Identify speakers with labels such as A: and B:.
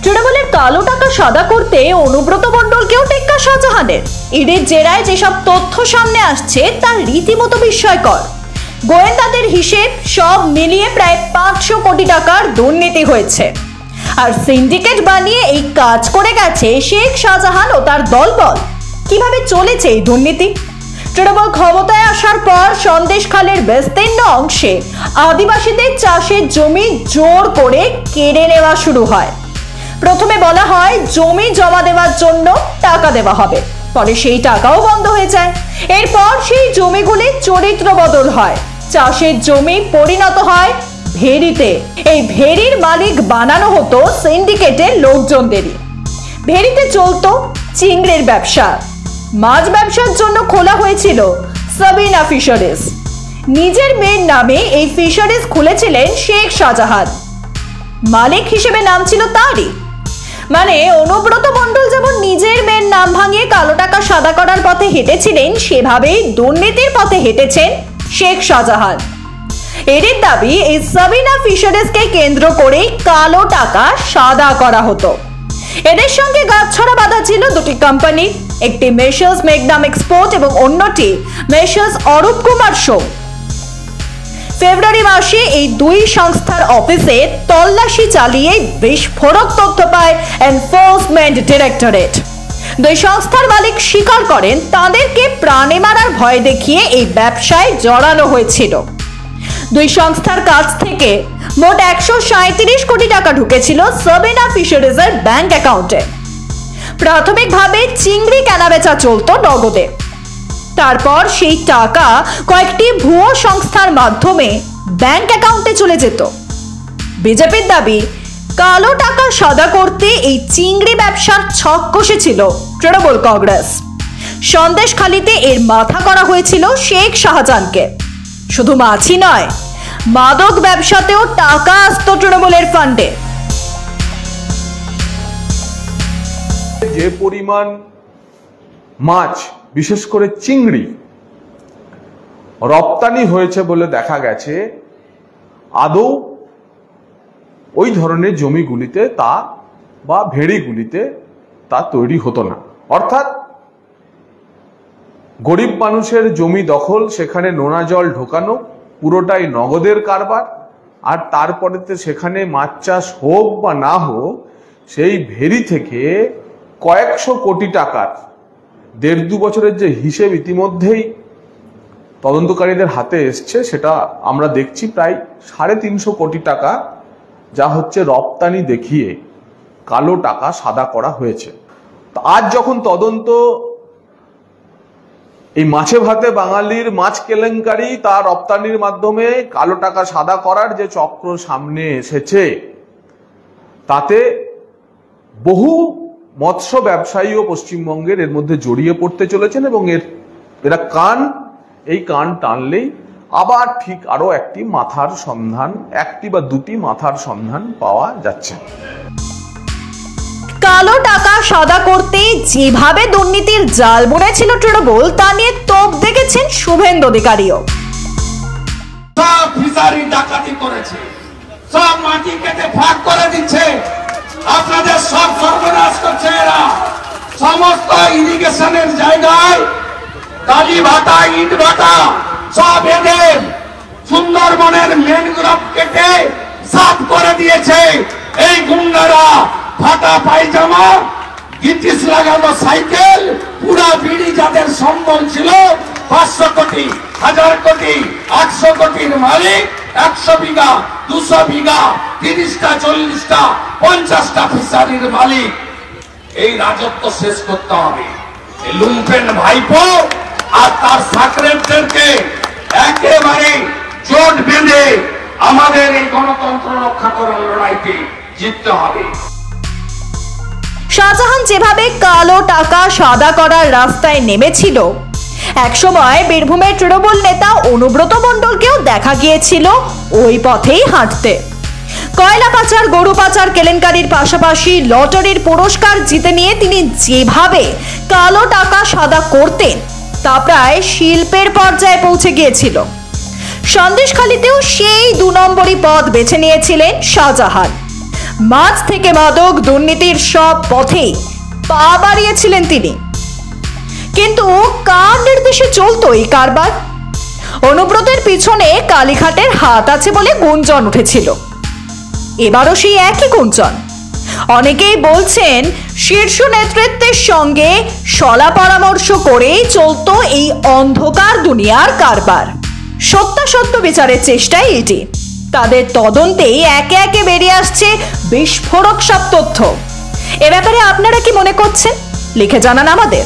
A: তৃণমূলের কালো টাকা সাদা করতে অনুব্রত মণ্ডলকেও টেক্কা শাহজাহানের। ইডির জেরায় যেসব তথ্য সামনে আসছে তা রীতিমতো বিস্ময়কর। গোয়েন্দাদের হিসেব সব মিলিয়ে প্রায় 500 কোটি টাকার দুর্নীতি হয়েছে। আর সিন্ডিকেট বানিয়ে এই কাজ করে গেছে শেখ শাহজাহান ও তার দলবল। কিভাবে চলেছে এই দুর্নীতি? তৃণমূল ক্ষমতায় আসার পর সন্দেশখালের বিস্তীর্ণ অংশে আদিবাসীদের চাষের জমি জোর করে কেড়ে নেওয়া শুরু হয়। প্রথমে বলা হয় জমি জমা দেওয়ার জন্য টাকা দেওয়া হবে, পরে সেই টাকাও বন্ধ হয়ে যায়। এরপর সেই জমিগুলি চরিত্র বদল হয়, চাষের জমি পরিণত হয় ভেড়িতে। এই ভেড়ির মালিক বানানো হতো সিন্ডিকেটের লোকজনদেরই। ভেড়িতে চলতো চিংড়ির ব্যবসা। মাছ ব্যবসার জন্য খোলা হয়েছিল সাবিনা ফিশারিজ। নিজের মেয়ের নামে এই ফিশারিজ খুলেছিলেন শেখ শাহজাহান। মালিক হিসেবে নাম ছিল তারই। মানে অনুব্রত মণ্ডল যেমন নিজের মেয়ের নাম ভাঙিয়ে কালো টাকা সাদা করার পথে হেঁটেছিলেন, সেভাবেই দুর্নীতির পথে হেঁটেছেন শেখ শাহজাহান। এরই দাবি এই সাবিনা ফিশারিজকে কেন্দ্র করেই কালো টাকা সাদা করা হতো। এদের সঙ্গে গাছছড়া বাঁধা ছিল দুটি কোম্পানি, একটি মেসার্স মেঘনাম এক্সপোর্ট এবং অন্যটি মেসার্স অরূপ কুমার শো। ফেব্রুয়ারি মাসে এই দুই সংস্থার অফিসে তল্লাশি চালিয়ে বিস্ফোরক তথ্য পায় এনফোর্সমেন্ট ডিরেক্টরেট। দুই সংস্থার মালিক স্বীকার করেন তাদেরকে প্রাণে মারার ভয় দেখিয়ে এই ব্যবসায় জড়ানো হয়েছিল। দুই সংস্থার কাছ থেকে মোট 137 কোটি টাকা ঢুকেছিল সাবিনা ফিশারিজের ব্যাংক অ্যাকাউন্টে। প্রাথমিকভাবে চিংড়ি কেনাবেচা চলতো নগদে। তারপর সেই টাকা কয়েকটি ভুয়ো সংস্থার মাধ্যমে ব্যাংক অ্যাকাউন্টে চলে যেত। বিজেপির দাবি কালো টাকা সাদা করতে এই চিংড়ি ব্যবসার ছক কষেছিল তৃণমূল কংগ্রেস। সন্দেশখালিতে এর মাথা করা হয়েছিল শেখ শাহজাহানকে। শুধু মাছই নয়, মাদক ব্যবসাতেও টাকা আসত তৃণমূলের ফান্ডে।
B: যে পরিমাণ মাছ, বিশেষ করে চিংড়ি রপ্তানি হয়েছে বলে দেখা গেছে, আদৌ ওই ধরনের জমিগুলিতে তা বা ভেড়িগুলিতে তা তৈরি হতো না। অর্থাৎ গরিব মানুষের জমি দখল, সেখানে নোনা জল ঢোকানো, পুরোটাই নগদের কারবার। আর তারপরেতে সেখানে মাছ চাষ হোক বা না হোক, সেই ভেড়ি থেকে কয়েকশো কোটি টাকার 1.5-2 বছরের যে হিসেব ইতিমধ্যেই তদন্তকারীদের হাতে এসছে, সেটা আমরা দেখছি প্রায় 350 কোটি টাকা, যা হচ্ছে রপ্তানি দেখিয়ে কালো টাকা সাদা করা হয়েছে। আজ যখন তদন্ত এই মাছে ভাতে বাঙালির মাছ কেলেঙ্কারি, তা রপ্তানির মাধ্যমে কালো টাকা সাদা করার যে চক্র সামনে এসেছে, তাতে বহু মৎস্য ব্যবসায়ীও পশ্চিমবঙ্গের এর মধ্যে জড়িয়ে পড়তে চলেছেন এবং এরা এই কান টানলেই আবার ঠিক আরো একটি মাথার সন্ধান, একটি বা দুটি মাথার সন্ধান পাওয়া যাচ্ছে।
A: কালো টাকা সাদা করতে যেভাবে দুর্নীতির জাল বুনেছিল তৃণমূল, তা নিয়ে তোপ দেখেছেন শুভেন্দু অধিকারীও।
C: সব ফিশারি ডাকাতি করেছে, সব মাটি কেটে ভাগ করে দিচ্ছে, আপনাদের সব সর্বনাশ করছে এরা। সমস্ত ইরিগেশনের জায়গায় কালী ভাটা, ইট ভাটা সব এদের। সুন্দরবনের ম্যানগ্রোভ কেটে সাফ করে দিয়েছে এই গুন্ডারা। ফাটা পায়জামা, গিটিস লাগানো সাইকেল, পুরা বিড়ি যাদের সম্বল ছিল 500 কোটি, 1000 কোটি, 800 কোটির মালিক 100 বিঘা, 200 বিঘা, 30টা, 40টা, 50টা ফিশারির মালিক। এই রাজত্ব শেষ করতে হবে। লুম্পেন ভাইপো আর তার সাকরেটদেরকে একেবারে জোট বেঁধে আমাদের এই গণতন্ত্র রক্ষা করার লড়াইতে জিততে হবে।
A: শাহজাহান যেভাবে কালো টাকা সাদা করার রাস্তায় নেমেছিল, একসময় বীরভূমের তৃণমূল নেতা অনুব্রত মণ্ডলকেও দেখা গিয়েছিল ওই পথেই হাঁটতে। কয়লা পাচার, গরু পাচার কেলেঙ্কারির পাশাপাশি লটারির পুরস্কার জিতে নিয়ে তিনি যেভাবে কালো টাকা সাদা করতেন, তা প্রায় শিল্পের পর্যায়ে পৌঁছে গিয়েছিল। সন্দেশখালিতেও সেই 2 নম্বরই পথ বেছে নিয়েছিলেন শাহজাহান। মাছ থেকে মাদক দুর্নীতির সব পথেই পা বাড়িয়েছিলেন তিনি। কিন্তু কার নির্দেশে চলতো এই কারবার? অনুব্রতের পিছনে কালীঘাটের হাত আছে বলে গুঞ্জন উঠেছিল। এবারও সেই একই গুঞ্জন। অনেকেই বলছেন শীর্ষ নেতৃত্বের সঙ্গে শলা পরামর্শ করেই চলতো এই অন্ধকার দুনিয়ার কারবার। সত্যাসত্য বিচারের চেষ্টায় এটি। তাদের তদন্তেই একে একে বেরিয়ে আসছে বিস্ফোরক সব তথ্য। এ ব্যাপারে আপনারা কি মনে করছেন? লিখে জানান আমাদের।